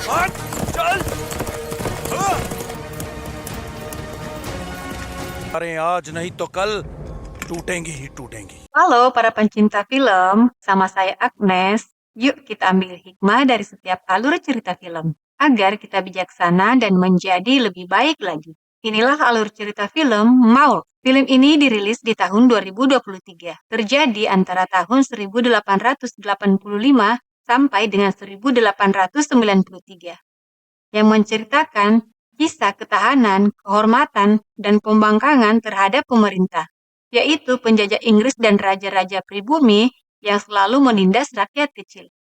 हट चल अरे आज नहीं तो कल टूटेंगी ही टूटेंगी. Halo para pencinta film, sama saya Agnes. Yuk kita ambil hikmah dari setiap alur cerita film, agar kita bijaksana dan menjadi lebih baik lagi. Inilah alur cerita film Maul. Film ini dirilis di tahun 2023, terjadi antara tahun 1885 sampai dengan 1893, yang menceritakan kisah ketahanan, kehormatan, dan pembangkangan terhadap pemerintah, yaitu penjajah Inggris dan raja-raja pribumi yang selalu menindas rakyat kecil.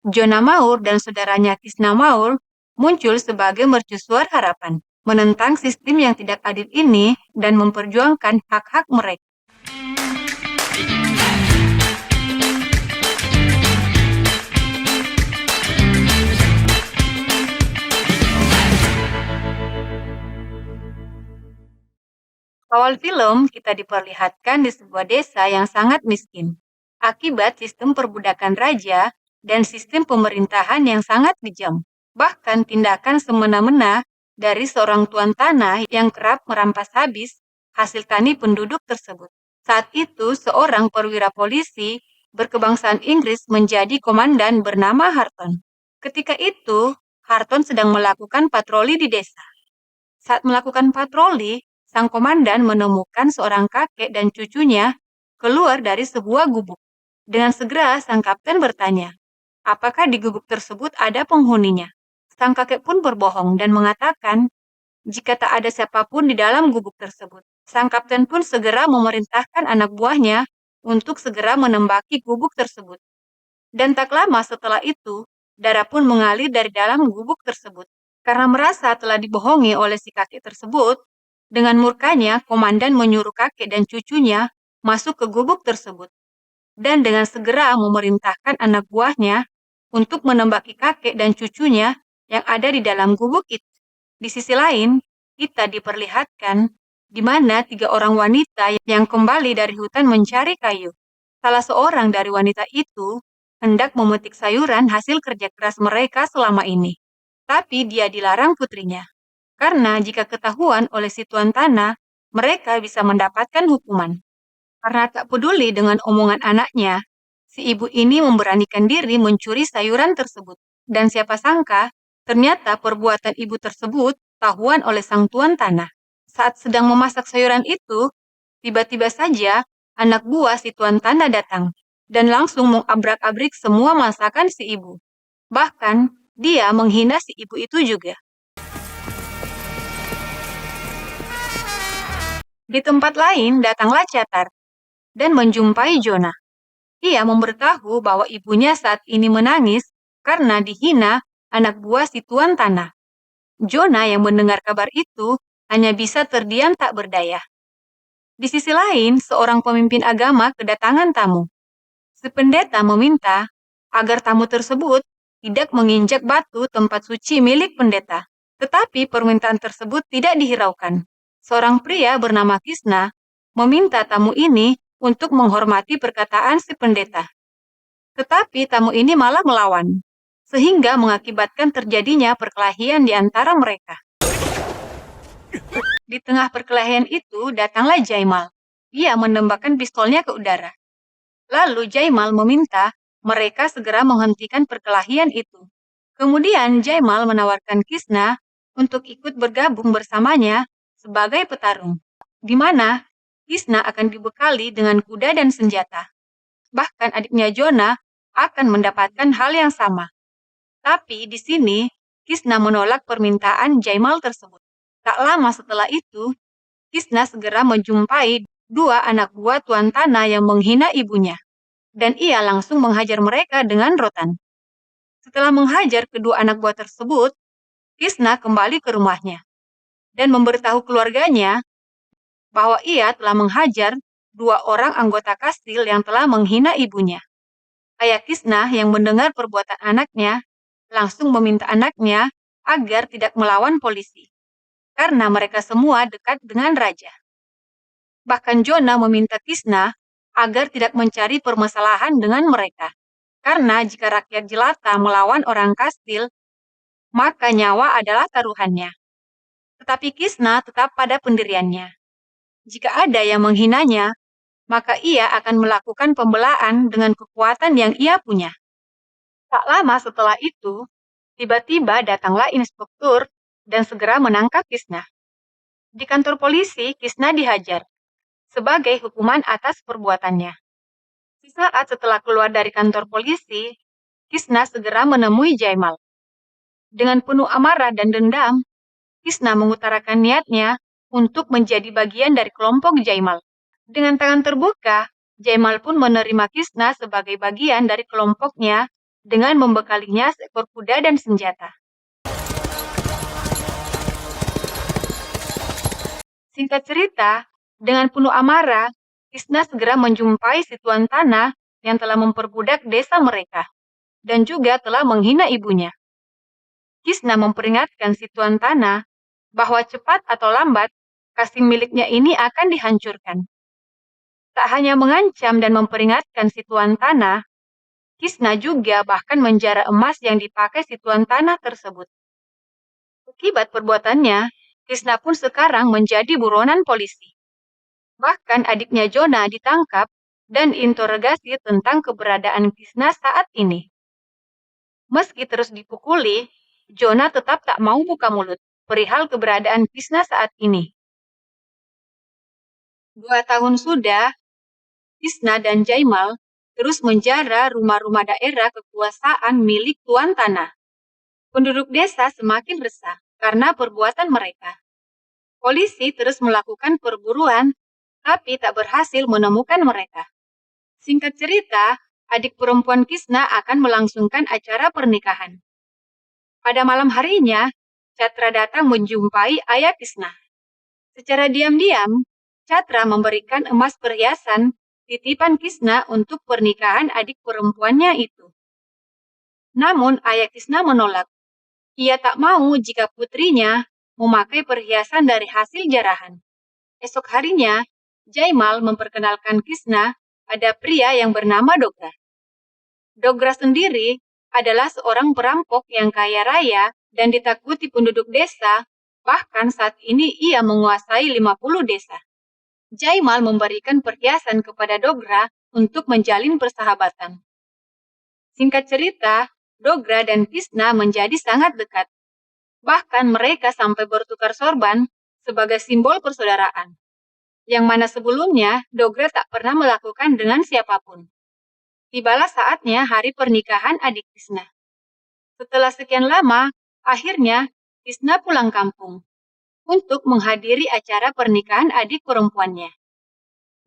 Jonah Maur dan saudaranya Krishna Maur muncul sebagai mercusuar harapan, menentang sistem yang tidak adil ini dan memperjuangkan hak-hak mereka. Awal film, kita diperlihatkan di sebuah desa yang sangat miskin, akibat sistem perbudakan raja dan sistem pemerintahan yang sangat kejam. Bahkan tindakan semena-mena dari seorang tuan tanah yang kerap merampas habis hasil tani penduduk tersebut. Saat itu, seorang perwira polisi berkebangsaan Inggris menjadi komandan bernama Harton. Ketika itu, Harton sedang melakukan patroli di desa. Saat melakukan patroli, sang komandan menemukan seorang kakek dan cucunya keluar dari sebuah gubuk. Dengan segera, sang kapten bertanya, apakah di gubuk tersebut ada penghuninya? Sang kakek pun berbohong dan mengatakan, jika tak ada siapapun di dalam gubuk tersebut. Sang kapten pun segera memerintahkan anak buahnya untuk segera menembaki gubuk tersebut. Dan tak lama setelah itu, darah pun mengalir dari dalam gubuk tersebut. Karena merasa telah dibohongi oleh si kakek tersebut, dengan murkanya komandan menyuruh kakek dan cucunya masuk ke gubuk tersebut. Dan dengan segera memerintahkan anak buahnya untuk menembaki kakek dan cucunya yang ada di dalam gubuk itu. Di sisi lain, kita diperlihatkan di mana 3 orang wanita yang kembali dari hutan mencari kayu. Salah seorang dari wanita itu hendak memetik sayuran hasil kerja keras mereka selama ini. Tapi dia dilarang putrinya. Karena jika ketahuan oleh si tuan tanah, mereka bisa mendapatkan hukuman. Karena tak peduli dengan omongan anaknya, si ibu ini memberanikan diri mencuri sayuran tersebut. Dan siapa sangka, ternyata perbuatan ibu tersebut tahuan oleh sang tuan tanah. Saat sedang memasak sayuran itu, tiba-tiba saja anak buah si tuan tanah datang dan langsung mengabrak-abrik semua masakan si ibu. Bahkan, dia menghina si ibu itu juga. Di tempat lain, datanglah Catar dan menjumpai Jonah. Ia memberitahu bahwa ibunya saat ini menangis karena dihina anak buah si tuan tanah. Jonah yang mendengar kabar itu hanya bisa terdiam tak berdaya. Di sisi lain, seorang pemimpin agama kedatangan tamu. Si pendeta meminta agar tamu tersebut tidak menginjak batu tempat suci milik pendeta. Tetapi permintaan tersebut tidak dihiraukan. Seorang pria bernama Krishna meminta tamu ini untuk menghormati perkataan si pendeta. Tetapi tamu ini malah melawan, sehingga mengakibatkan terjadinya perkelahian di antara mereka. Di tengah perkelahian itu datanglah Jaimal. Ia menembakkan pistolnya ke udara. Lalu Jaimal meminta mereka segera menghentikan perkelahian itu. Kemudian Jaimal menawarkan Krishna untuk ikut bergabung bersamanya sebagai petarung, di mana Krishna akan dibekali dengan kuda dan senjata. Bahkan adiknya Jonah akan mendapatkan hal yang sama. Tapi di sini Krishna menolak permintaan Jaimal tersebut. Tak lama setelah itu, Krishna segera menjumpai 2 anak buah tuan tanah yang menghina ibunya. Dan ia langsung menghajar mereka dengan rotan. Setelah menghajar kedua anak buah tersebut, Krishna kembali ke rumahnya dan memberitahu keluarganya bahwa ia telah menghajar 2 orang anggota kastil yang telah menghina ibunya. Ayah Krishna yang mendengar perbuatan anaknya langsung meminta anaknya agar tidak melawan polisi, karena mereka semua dekat dengan raja. Bahkan Jonah meminta Krishna agar tidak mencari permasalahan dengan mereka. Karena jika rakyat jelata melawan orang kastil, maka nyawa adalah taruhannya. Tetapi Kisna tetap pada pendiriannya. Jika ada yang menghinanya, maka ia akan melakukan pembelaan dengan kekuatan yang ia punya. Tak lama setelah itu, tiba-tiba datanglah inspektur dan segera menangkap Kisna. Di kantor polisi, Kisna dihajar sebagai hukuman atas perbuatannya. Sesaat setelah keluar dari kantor polisi, Kisna segera menemui Jaimal. Dengan penuh amarah dan dendam, Kisna mengutarakan niatnya untuk menjadi bagian dari kelompok Jaimal. Dengan tangan terbuka, Jaimal pun menerima Kisna sebagai bagian dari kelompoknya dengan membekalinya seekor kuda dan senjata. Singkat cerita, dengan penuh amarah, Kisna segera menjumpai si tuan tanah yang telah memperbudak desa mereka dan juga telah menghina ibunya. Kisna memperingatkan si tuan tanah bahwa cepat atau lambat kasih miliknya ini akan dihancurkan. Tak hanya mengancam dan memperingatkan si tuan tanah, Kisna juga bahkan menjara emas yang dipakai si tuan tanah tersebut. Akibat perbuatannya, Kisna pun sekarang menjadi buronan polisi. Bahkan adiknya Jona ditangkap dan interogasi tentang keberadaan Kisna saat ini. Meski terus dipukuli, Jona tetap tak mau buka mulut perihal keberadaan Kisna saat ini. 2 tahun sudah, Kisna dan Jaimal terus menjara rumah-rumah daerah kekuasaan milik tuan tanah. Penduduk desa semakin resah karena perbuatan mereka. Polisi terus melakukan perburuan, tapi tak berhasil menemukan mereka. Singkat cerita, adik perempuan Kisna akan melangsungkan acara pernikahan. Pada malam harinya, Catra datang menjumpai ayah Kisna. Secara diam-diam, Catra memberikan emas perhiasan titipan Kisna untuk pernikahan adik perempuannya itu. Namun ayah Kisna menolak. Ia tak mau jika putrinya memakai perhiasan dari hasil jarahan. Esok harinya, Jaimal memperkenalkan Kisna pada pria yang bernama Dogra. Dogra sendiri adalah seorang perampok yang kaya raya dan ditakuti penduduk desa, bahkan saat ini ia menguasai 50 desa. Jaimal memberikan perhiasan kepada Dogra untuk menjalin persahabatan. Singkat cerita, Dogra dan Kisna menjadi sangat dekat. Bahkan mereka sampai bertukar sorban sebagai simbol persaudaraan. Yang mana sebelumnya Dogra tak pernah melakukan dengan siapapun. Tibalah saatnya hari pernikahan adik Kisna. Setelah sekian lama, akhirnya Kisna pulang kampung untuk menghadiri acara pernikahan adik perempuannya.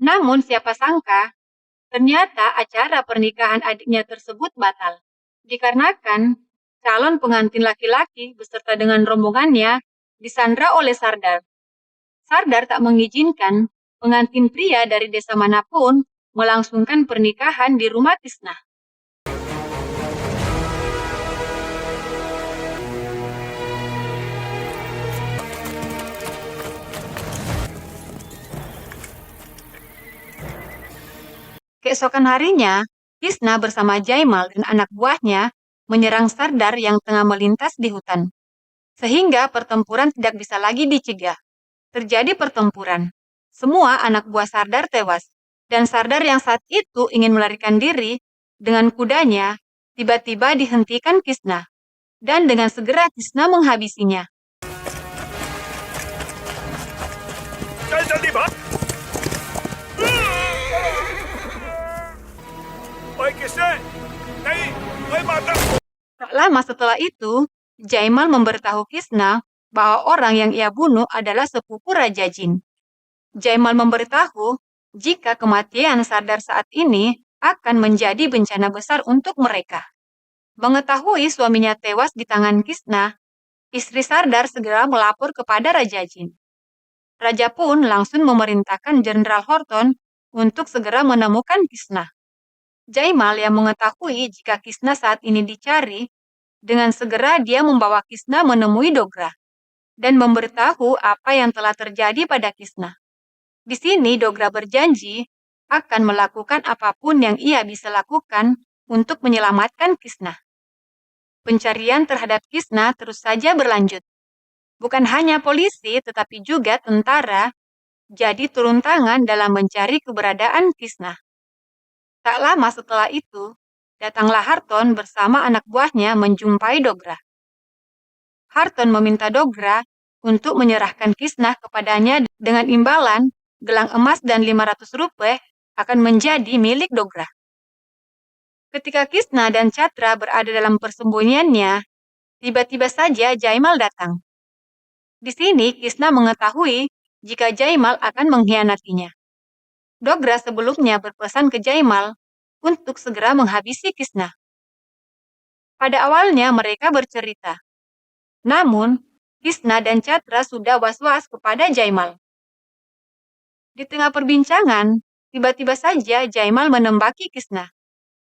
Namun siapa sangka, ternyata acara pernikahan adiknya tersebut batal. Dikarenakan calon pengantin laki-laki beserta dengan rombongannya disandra oleh Sardar. Sardar tak mengizinkan pengantin pria dari desa manapun melangsungkan pernikahan di rumah Kisna. Keesokan harinya, Kisna bersama Jaimal dan anak buahnya menyerang Sardar yang tengah melintas di hutan. Sehingga pertempuran tidak bisa lagi dicegah. Terjadi pertempuran. Semua anak buah Sardar tewas. Dan Sardar yang saat itu ingin melarikan diri dengan kudanya, tiba-tiba dihentikan Kisna. Dan dengan segera Kisna menghabisinya. Tak lama setelah itu, Jaimal memberitahu Kisna bahwa orang yang ia bunuh adalah sepupu Raja Jin. Jaimal memberitahu jika kematian Sardar saat ini akan menjadi bencana besar untuk mereka. Mengetahui suaminya tewas di tangan Kisna, istri Sardar segera melapor kepada Raja Jin. Raja pun langsung memerintahkan Jenderal Horton untuk segera menemukan Kisna. Jaimal yang mengetahui jika Kisna saat ini dicari, dengan segera dia membawa Kisna menemui Dogra dan memberitahu apa yang telah terjadi pada Kisna. Di sini Dogra berjanji akan melakukan apapun yang ia bisa lakukan untuk menyelamatkan Kisna. pencarian terhadap Kisna terus saja berlanjut. Bukan hanya polisi, tetapi juga tentara jadi turun tangan dalam mencari keberadaan Kisna. Tak lama setelah itu, datanglah Harton bersama anak buahnya menjumpai Dogra. Harton meminta Dogra untuk menyerahkan Kisna kepadanya dengan imbalan gelang emas dan 500 rupiah akan menjadi milik Dogra. Ketika Kisna dan Chatra berada dalam persembunyiannya, tiba-tiba saja Jaimal datang. Di sini Kisna mengetahui jika Jaimal akan mengkhianatinya. Dogra sebelumnya berpesan ke Jaimal untuk segera menghabisi Kisna. Pada awalnya mereka bercerita. Namun, Kisna dan Chatra sudah was-was kepada Jaimal. Di tengah perbincangan, tiba-tiba saja Jaimal menembaki Kisna.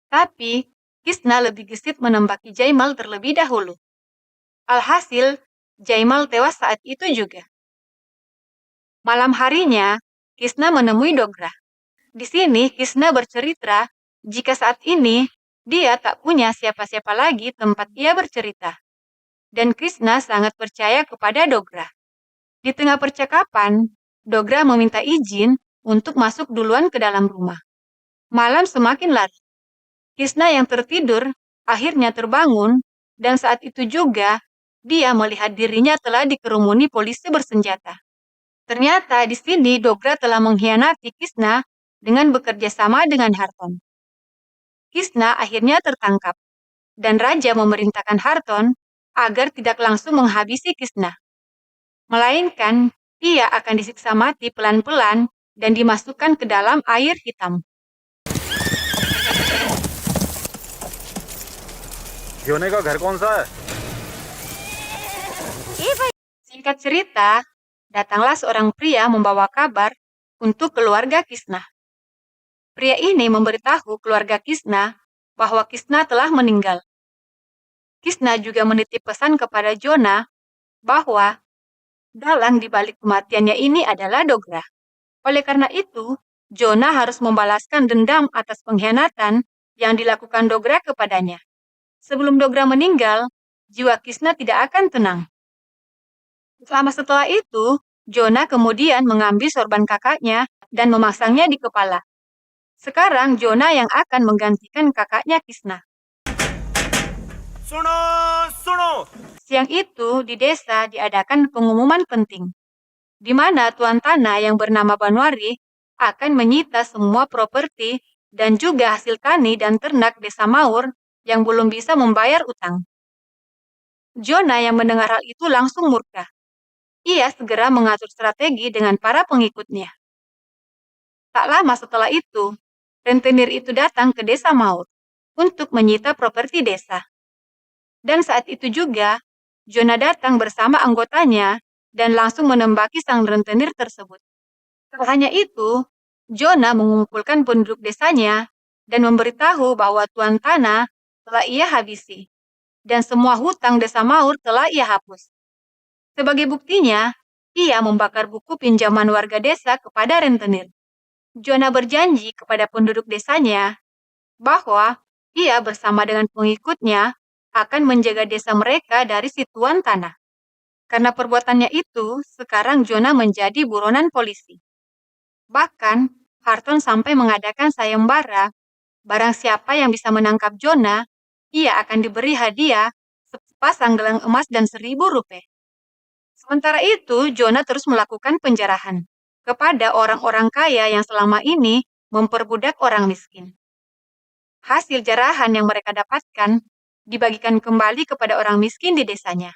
Tapi, Kisna lebih gesit menembaki Jaimal terlebih dahulu. Alhasil, Jaimal tewas saat itu juga. Malam harinya, Kisna menemui Dogra. Di sini, Kisna bercerita jika saat ini dia tak punya siapa-siapa lagi tempat ia bercerita. Dan Kisna sangat percaya kepada Dogra. Di tengah percakapan, Dogra meminta izin untuk masuk duluan ke dalam rumah. Malam semakin larut. Kisna yang tertidur akhirnya terbangun, dan saat itu juga dia melihat dirinya telah dikerumuni polisi bersenjata. Ternyata di sini Dogra telah mengkhianati Kisna dengan bekerja sama dengan Harton. Kisna akhirnya tertangkap, dan Raja memerintahkan Harton agar tidak langsung menghabisi Kisna. Melainkan, ia akan disiksa mati pelan-pelan dan dimasukkan ke dalam air hitam. योने का घर कौन सा है? Singkat cerita, datanglah seorang pria membawa kabar untuk keluarga Kisna. Pria ini memberitahu keluarga Kisna bahwa Kisna telah meninggal. Kisna juga menitip pesan kepada Jona bahwa dalang di balik kematiannya ini adalah Dogra. Oleh karena itu, Jona harus membalaskan dendam atas pengkhianatan yang dilakukan Dogra kepadanya. Sebelum Dogra meninggal, jiwa Kisna tidak akan tenang. Setelah itu, Jona kemudian mengambil sorban kakaknya dan memasangnya di kepala. Sekarang Jona yang akan menggantikan kakaknya Kisna. सुनो सुनो Siang itu, di desa diadakan pengumuman penting, di mana tuan tanah yang bernama Banwari akan menyita semua properti dan juga hasil tani dan ternak desa Maur yang belum bisa membayar utang. Jona yang mendengar hal itu langsung murka. Ia segera mengatur strategi dengan para pengikutnya. Tak lama setelah itu, rentenir itu datang ke desa Maur untuk menyita properti desa. Dan saat itu juga, Jona datang bersama anggotanya dan langsung menembaki sang rentenir tersebut. Tak hanya itu, Jona mengumpulkan penduduk desanya dan memberitahu bahwa tuan tanah telah ia habisi, dan semua hutang desa Maur telah ia hapus. Sebagai buktinya, ia membakar buku pinjaman warga desa kepada rentenir. Jona berjanji kepada penduduk desanya bahwa ia bersama dengan pengikutnya akan menjaga desa mereka dari si tuan tanah. Karena perbuatannya itu, sekarang Jona menjadi buronan polisi. Bahkan, Harton sampai mengadakan sayembara, barang siapa yang bisa menangkap Jona, ia akan diberi hadiah sepasang gelang emas dan 1.000 rupiah. Sementara itu, Jona terus melakukan penjarahan kepada orang-orang kaya yang selama ini memperbudak orang miskin. Hasil jarahan yang mereka dapatkan dibagikan kembali kepada orang miskin di desanya.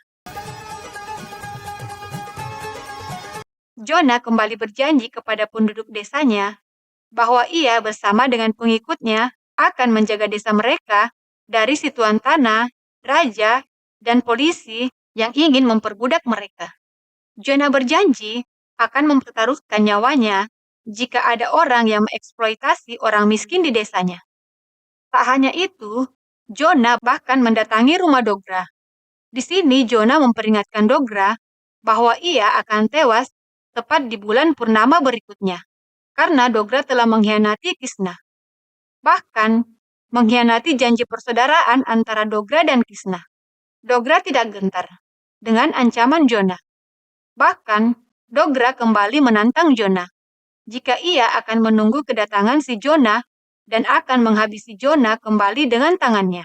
Jona kembali berjanji kepada penduduk desanya bahwa ia bersama dengan pengikutnya akan menjaga desa mereka dari si tuan tanah, raja, dan polisi yang ingin memperbudak mereka. Jona berjanji akan mempertaruhkan nyawanya jika ada orang yang mengeksploitasi orang miskin di desanya. Tak hanya itu, Jona bahkan mendatangi rumah Dogra. Di sini Jona memperingatkan Dogra bahwa ia akan tewas tepat di bulan purnama berikutnya, karena Dogra telah mengkhianati Kisna. Bahkan, mengkhianati janji persaudaraan antara Dogra dan Kisna. Dogra tidak gentar dengan ancaman Jonah. Bahkan, Dogra kembali menantang Jonah jika ia akan menunggu kedatangan si Jonah dan akan menghabisi Jonah kembali dengan tangannya.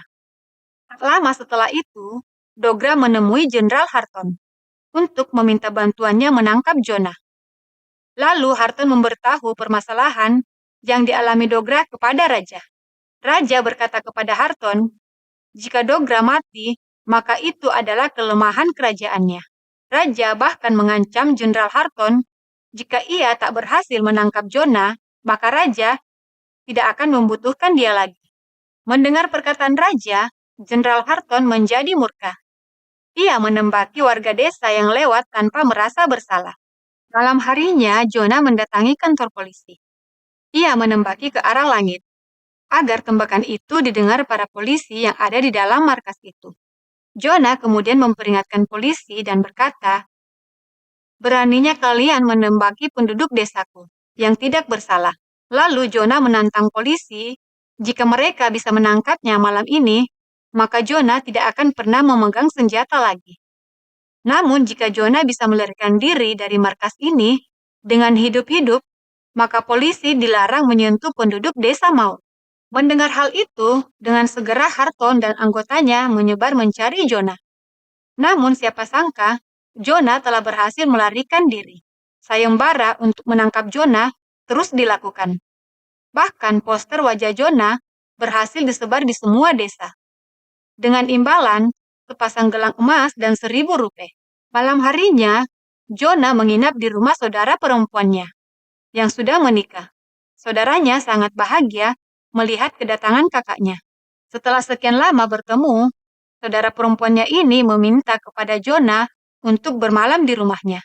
Tak lama setelah itu, Dogra menemui Jenderal Harton untuk meminta bantuannya menangkap Jonah. Lalu Harton memberitahu permasalahan yang dialami Dogra kepada Raja. Raja berkata kepada Harton, jika Dogra mati, maka itu adalah kelemahan kerajaannya. Raja bahkan mengancam Jenderal Harton, jika ia tak berhasil menangkap Jonah, maka Raja tidak akan membutuhkan dia lagi. Mendengar perkataan Raja, Jenderal Harton menjadi murka. Ia menembaki warga desa yang lewat tanpa merasa bersalah. Malam harinya, Jonah mendatangi kantor polisi. Ia menembaki ke arah langit, agar tembakan itu didengar para polisi yang ada di dalam markas itu. Jonah kemudian memperingatkan polisi dan berkata, "Beraninya kalian menembaki penduduk desaku yang tidak bersalah." Lalu Jonah menantang polisi, jika mereka bisa menangkapnya malam ini, maka Jonah tidak akan pernah memegang senjata lagi. Namun jika Jonah bisa melarikan diri dari markas ini dengan hidup-hidup, maka polisi dilarang menyentuh penduduk desa Maut. Mendengar hal itu, dengan segera Harton dan anggotanya menyebar mencari Jonah. Namun siapa sangka, Jonah telah berhasil melarikan diri. Sayembara untuk menangkap Jonah terus dilakukan. Bahkan poster wajah Jonah berhasil disebar di semua desa. Dengan imbalan, sepasang gelang emas dan 1.000 rupiah. Malam harinya, Jonah menginap di rumah saudara perempuannya yang sudah menikah. Saudaranya sangat bahagia melihat kedatangan kakaknya. Setelah sekian lama bertemu, saudara perempuannya ini meminta kepada Jonah untuk bermalam di rumahnya.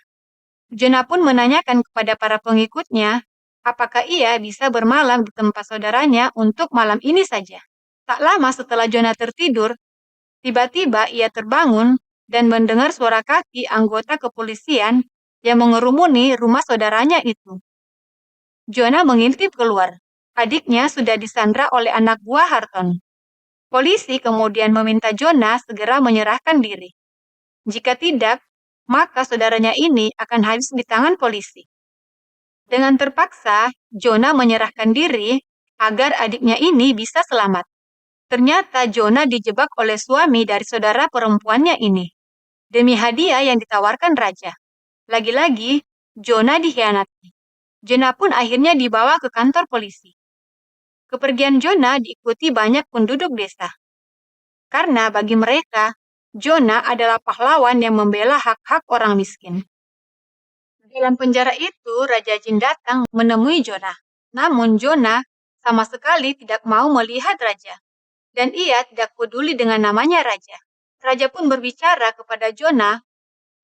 Jonah pun menanyakan kepada para pengikutnya, apakah ia bisa bermalam di tempat saudaranya untuk malam ini saja. Tak lama setelah Jonah tertidur, tiba-tiba ia terbangun dan mendengar suara kaki anggota kepolisian yang mengerumuni rumah saudaranya itu. Jonah mengintip keluar. Adiknya sudah disandra oleh anak buah Harton. Polisi kemudian meminta Jonah segera menyerahkan diri. Jika tidak, maka saudaranya ini akan habis di tangan polisi. Dengan terpaksa, Jonah menyerahkan diri agar adiknya ini bisa selamat. Ternyata Jonah dijebak oleh suami dari saudara perempuannya ini. Demi hadiah yang ditawarkan raja. Lagi-lagi, Jonah dikhianati. Jonah pun akhirnya dibawa ke kantor polisi. Kepergian Jonah diikuti banyak penduduk desa. Karena bagi mereka, Jonah adalah pahlawan yang membela hak-hak orang miskin. Dalam penjara itu, Raja Jin datang menemui Jonah. Namun Jonah sama sekali tidak mau melihat raja. Dan ia tidak peduli dengan namanya raja. Raja pun berbicara kepada Jonah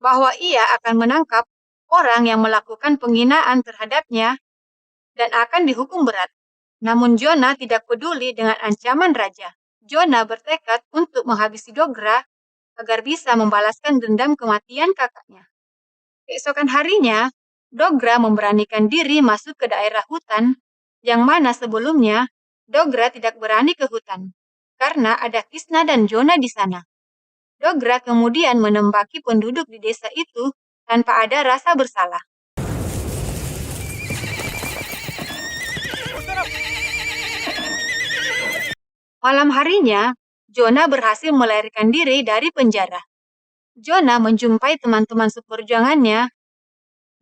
bahwa ia akan menangkap orang yang melakukan penghinaan terhadapnya dan akan dihukum berat. Namun Jonah tidak peduli dengan ancaman raja. Jonah bertekad untuk menghabisi Dogra agar bisa membalaskan dendam kematian kakaknya. Keesokan harinya, Dogra memberanikan diri masuk ke daerah hutan yang mana sebelumnya Dogra tidak berani ke hutan karena ada Kisna dan Jonah di sana. Dogra kemudian menembaki penduduk di desa itu tanpa ada rasa bersalah. Malam harinya, Jonah berhasil melarikan diri dari penjara. Jonah menjumpai teman-teman seperjuangannya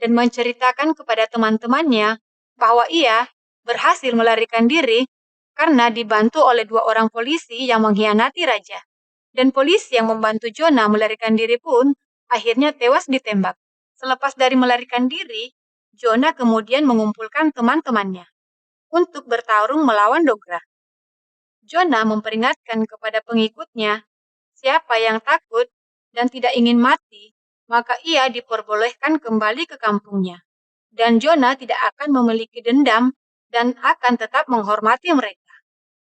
dan menceritakan kepada teman-temannya bahwa ia berhasil melarikan diri karena dibantu oleh 2 orang polisi yang mengkhianati raja. Dan polisi yang membantu Jonah melarikan diri pun akhirnya tewas ditembak. Selepas dari melarikan diri, Jonah kemudian mengumpulkan teman-temannya untuk bertarung melawan Dogra. Jonah memperingatkan kepada pengikutnya, siapa yang takut dan tidak ingin mati, maka ia diperbolehkan kembali ke kampungnya. Dan Jonah tidak akan memiliki dendam dan akan tetap menghormati mereka.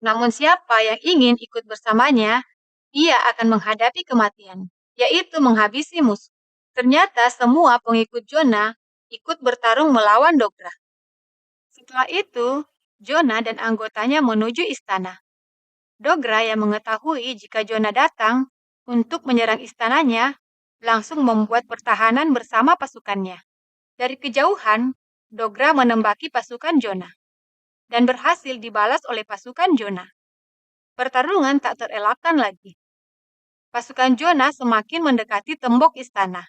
Namun siapa yang ingin ikut bersamanya, ia akan menghadapi kematian, yaitu menghabisi musuh. Ternyata semua pengikut Jonah ikut bertarung melawan Dogra. Setelah itu, Jonah dan anggotanya menuju istana. Dogra yang mengetahui jika Jonah datang untuk menyerang istananya, langsung membuat pertahanan bersama pasukannya. Dari kejauhan, Dogra menembaki pasukan Jonah dan berhasil dibalas oleh pasukan Jonah. Pertarungan tak terelakkan lagi. Pasukan Jonah semakin mendekati tembok istana.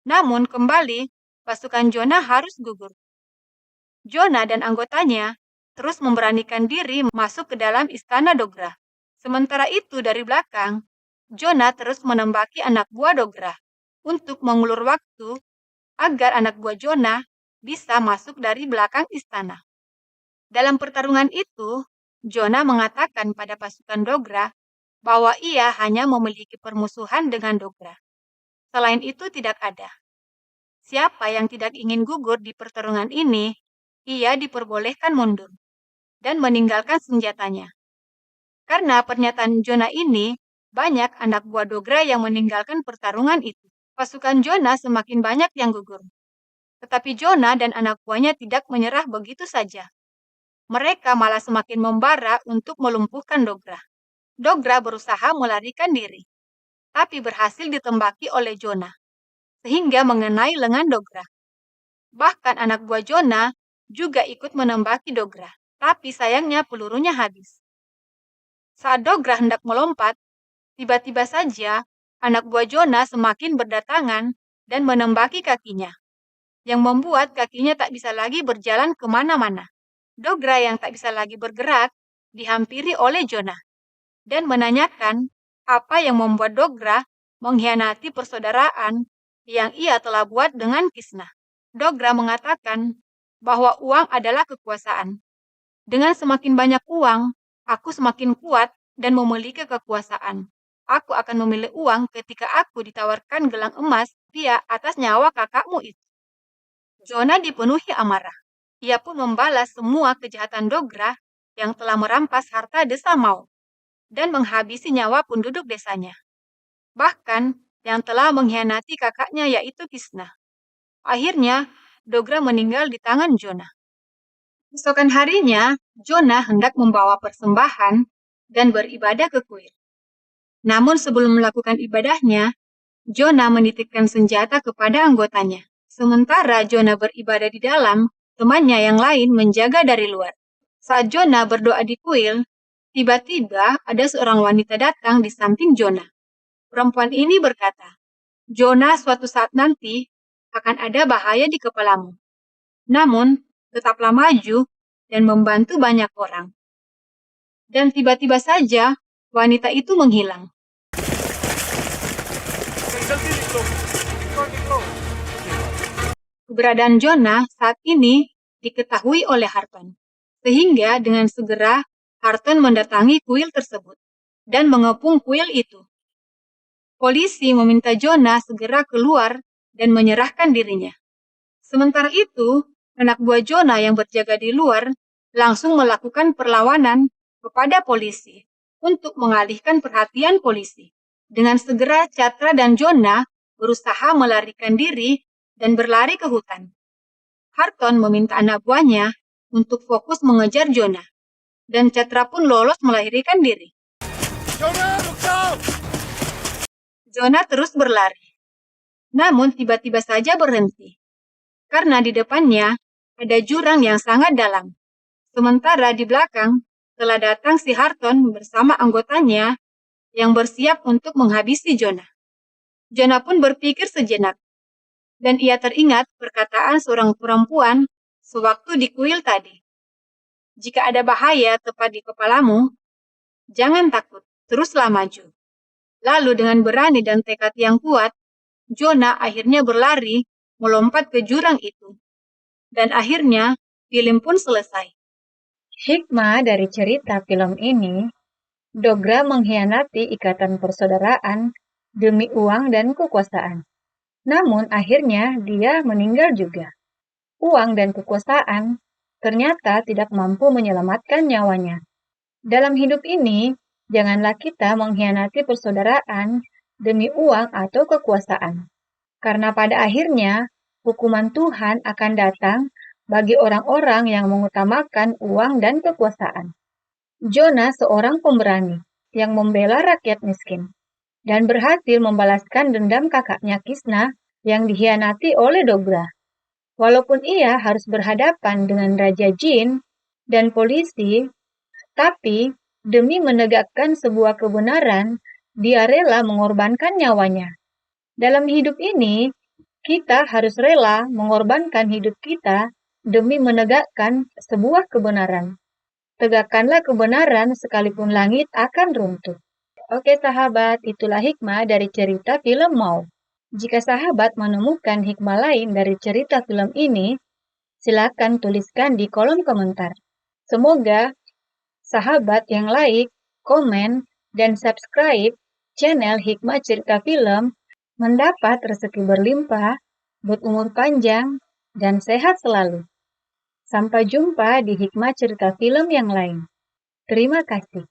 Namun kembali, pasukan Jonah harus gugur. Jonah dan anggotanya terus memberanikan diri masuk ke dalam istana Dogra. Sementara itu dari belakang, Jonah terus menembaki anak buah Dogra untuk mengulur waktu agar anak buah Jonah bisa masuk dari belakang istana. Dalam pertarungan itu, Jonah mengatakan pada pasukan Dogra bahwa ia hanya memiliki permusuhan dengan Dogra. Selain itu tidak ada. Siapa yang tidak ingin gugur di pertarungan ini, ia diperbolehkan mundur dan meninggalkan senjatanya. Karena pernyataan Jonah ini, banyak anak buah Dogra yang meninggalkan pertarungan itu. Pasukan Jonah semakin banyak yang gugur. Tetapi Jonah dan anak buahnya tidak menyerah begitu saja. Mereka malah semakin membara untuk melumpuhkan Dogra. Dogra berusaha melarikan diri, tapi berhasil ditembaki oleh Jonah, sehingga mengenai lengan Dogra. Bahkan anak buah Jonah juga ikut menembaki Dogra, tapi sayangnya pelurunya habis. Saat Dogra hendak melompat, tiba-tiba saja anak buah Jonah semakin berdatangan dan menembaki kakinya, yang membuat kakinya tak bisa lagi berjalan kemana-mana. Dogra yang tak bisa lagi bergerak dihampiri oleh Jonah dan menanyakan apa yang membuat Dogra mengkhianati persaudaraan yang ia telah buat dengan Kisna. Dogra mengatakan bahwa uang adalah kekuasaan. Dengan semakin banyak uang, aku semakin kuat dan memiliki kekuasaan. Aku akan memilih uang ketika aku ditawarkan gelang emas dia atas nyawa kakakmu itu. Jonah dipenuhi amarah. Ia pun membalas semua kejahatan Dogra yang telah merampas harta desa Mau dan menghabisi nyawa penduduk desanya. Bahkan yang telah mengkhianati kakaknya yaitu Kisna. Akhirnya, Dogra meninggal di tangan Jonah. Keesokan harinya, Jonah hendak membawa persembahan dan beribadah ke kuil. Namun sebelum melakukan ibadahnya, Jonah menitipkan senjata kepada anggotanya. Sementara Jonah beribadah di dalam, temannya yang lain menjaga dari luar. Saat Jonah berdoa di kuil, tiba-tiba ada seorang wanita datang di samping Jonah. Perempuan ini berkata, "Jonah, suatu saat nanti akan ada bahaya di kepalamu. Namun, tetaplah maju dan membantu banyak orang." Dan tiba-tiba saja, wanita itu menghilang. Keberadaan Jonah saat ini diketahui oleh Harton, sehingga dengan segera Harton mendatangi kuil tersebut dan mengepung kuil itu. Polisi meminta Jonah segera keluar dan menyerahkan dirinya. Sementara itu, anak buah Jonah yang berjaga di luar langsung melakukan perlawanan kepada polisi untuk mengalihkan perhatian polisi. Dengan segera Catra dan Jonah berusaha melarikan diri dan berlari ke hutan. Harton meminta anak buahnya untuk fokus mengejar Jonah, dan Catra pun lolos melarikan diri. Jonah terus berlari, namun tiba-tiba saja berhenti, karena di depannya ada jurang yang sangat dalam. Sementara di belakang telah datang si Harton bersama anggotanya yang bersiap untuk menghabisi Jonah. Jonah pun berpikir sejenak, dan ia teringat perkataan seorang perempuan sewaktu di kuil tadi. Jika ada bahaya tepat di kepalamu, jangan takut, teruslah maju. Lalu dengan berani dan tekad yang kuat, Jonah akhirnya berlari melompat ke jurang itu. Dan akhirnya film pun selesai. Hikmah dari cerita film ini, Dogra mengkhianati ikatan persaudaraan demi uang dan kekuasaan. Namun akhirnya dia meninggal juga. Uang dan kekuasaan ternyata tidak mampu menyelamatkan nyawanya. Dalam hidup ini, janganlah kita mengkhianati persaudaraan demi uang atau kekuasaan. Karena pada akhirnya, hukuman Tuhan akan datang bagi orang-orang yang mengutamakan uang dan kekuasaan. Jonah seorang pemberani yang membela rakyat miskin. dan berhasil membalaskan dendam kakaknya Kisna yang dikhianati oleh Dogra. Walaupun ia harus berhadapan dengan Raja Jin dan polisi, tapi demi menegakkan sebuah kebenaran, dia rela mengorbankan nyawanya. Dalam hidup ini, kita harus rela mengorbankan hidup kita demi menegakkan sebuah kebenaran. Tegakkanlah kebenaran sekalipun langit akan runtuh. Oke sahabat, itulah hikmah dari cerita film Mau. Jika sahabat menemukan hikmah lain dari cerita film ini, silakan tuliskan di kolom komentar. Semoga sahabat yang like, komen, dan subscribe channel Hikmah Cerita Film mendapat rezeki berlimpah, berumur panjang, dan sehat selalu. Sampai jumpa di Hikmah Cerita Film yang lain. Terima kasih.